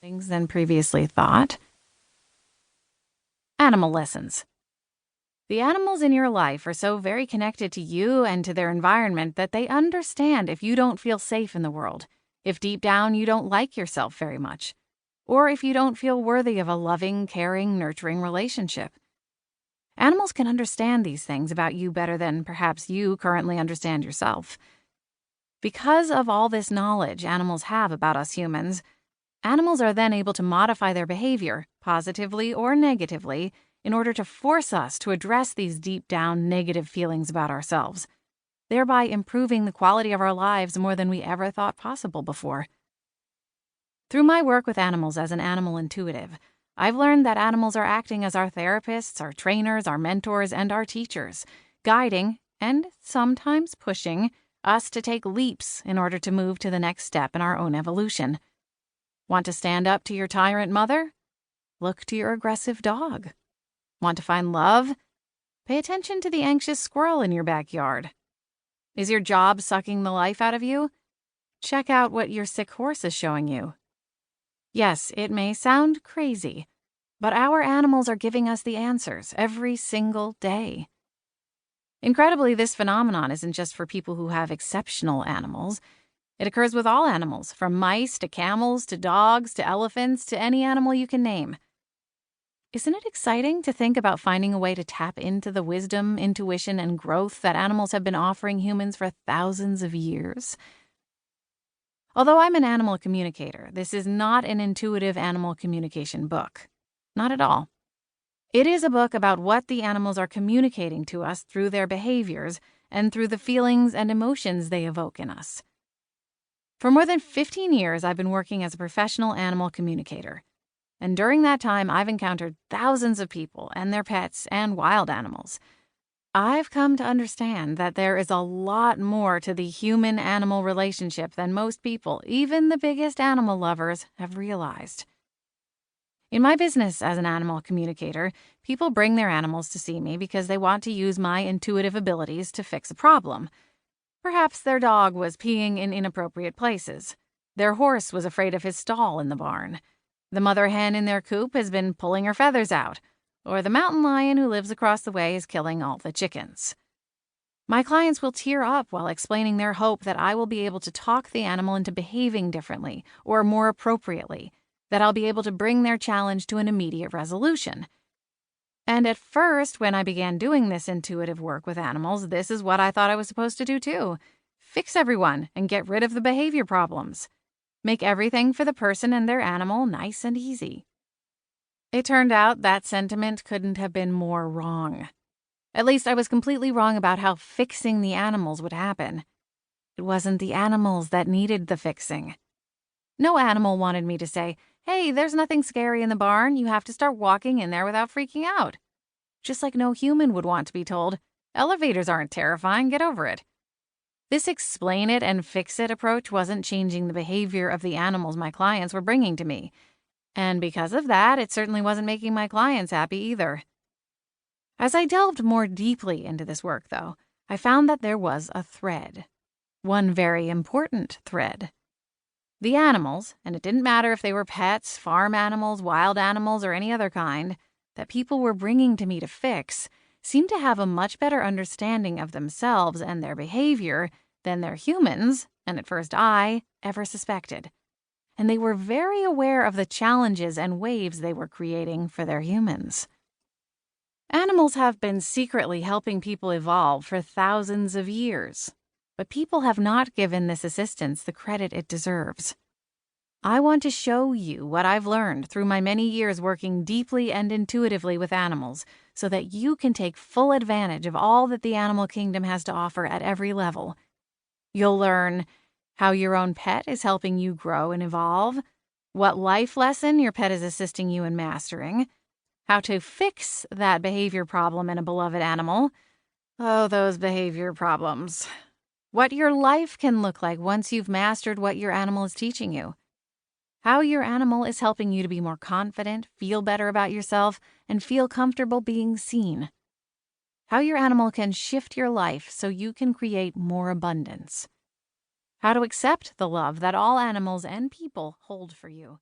things than previously thought. Animal lessons. The animals in your life are so very connected to you and to their environment that they understand if you don't feel safe in the world, if deep down you don't like yourself very much, or if you don't feel worthy of a loving, caring, nurturing relationship. Animals can understand these things about you better than perhaps you currently understand yourself. Because of all this knowledge animals have about us humans, animals are then able to modify their behavior, positively or negatively, in order to force us to address these deep-down negative feelings about ourselves, thereby improving the quality of our lives more than we ever thought possible before. Through my work with animals as an animal intuitive, I've learned that animals are acting as our therapists, our trainers, our mentors, and our teachers, guiding, and sometimes pushing, us to take leaps in order to move to the next step in our own evolution. Want to stand up to your tyrant mother? Look to your aggressive dog. Want to find love? Pay attention to the anxious squirrel in your backyard. Is your job sucking the life out of you? Check out what your sick horse is showing you. Yes, it may sound crazy, but our animals are giving us the answers every single day. Incredibly, this phenomenon isn't just for people who have exceptional animals. It occurs with all animals, from mice to camels to dogs to elephants to any animal you can name. Isn't it exciting to think about finding a way to tap into the wisdom, intuition, and growth that animals have been offering humans for thousands of years? Although I'm an animal communicator, this is not an intuitive animal communication book. Not at all. It is a book about what the animals are communicating to us through their behaviors and through the feelings and emotions they evoke in us. For more than 15 years, I've been working as a professional animal communicator. And during that time, I've encountered thousands of people and their pets and wild animals. I've come to understand that there is a lot more to the human-animal relationship than most people, even the biggest animal lovers, have realized. In my business as an animal communicator, people bring their animals to see me because they want to use my intuitive abilities to fix a problem. Perhaps their dog was peeing in inappropriate places. Their horse was afraid of his stall in the barn. The mother hen in their coop has been pulling her feathers out, or the mountain lion who lives across the way is killing all the chickens. My clients will tear up while explaining their hope that I will be able to talk the animal into behaving differently or more appropriately, that I'll be able to bring their challenge to an immediate resolution. And at first, when I began doing this intuitive work with animals, this is what I thought I was supposed to do too. Fix everyone and get rid of the behavior problems. Make everything for the person and their animal nice and easy. It turned out that sentiment couldn't have been more wrong. At least I was completely wrong about how fixing the animals would happen. It wasn't the animals that needed the fixing. No animal wanted me to say, "Hey, there's nothing scary in the barn. You have to start walking in there without freaking out." Just like no human would want to be told, "Elevators aren't terrifying, get over it." This explain it and fix it approach wasn't changing the behavior of the animals my clients were bringing to me. And because of that, it certainly wasn't making my clients happy either. As I delved more deeply into this work, though, I found that there was a thread. One very important thread. The animals, and it didn't matter if they were pets, farm animals, wild animals, or any other kind, that people were bringing to me to fix, seemed to have a much better understanding of themselves and their behavior than their humans, and at first I, ever suspected. And they were very aware of the challenges and waves they were creating for their humans. Animals have been secretly helping people evolve for thousands of years, but people have not given this assistance the credit it deserves. I want to show you what I've learned through my many years working deeply and intuitively with animals so that you can take full advantage of all that the animal kingdom has to offer at every level. You'll learn how your own pet is helping you grow and evolve, what life lesson your pet is assisting you in mastering, how to fix that behavior problem in a beloved animal. Oh, those behavior problems. What your life can look like once you've mastered what your animal is teaching you. How your animal is helping you to be more confident, feel better about yourself, and feel comfortable being seen. How your animal can shift your life so you can create more abundance. How to accept the love that all animals and people hold for you.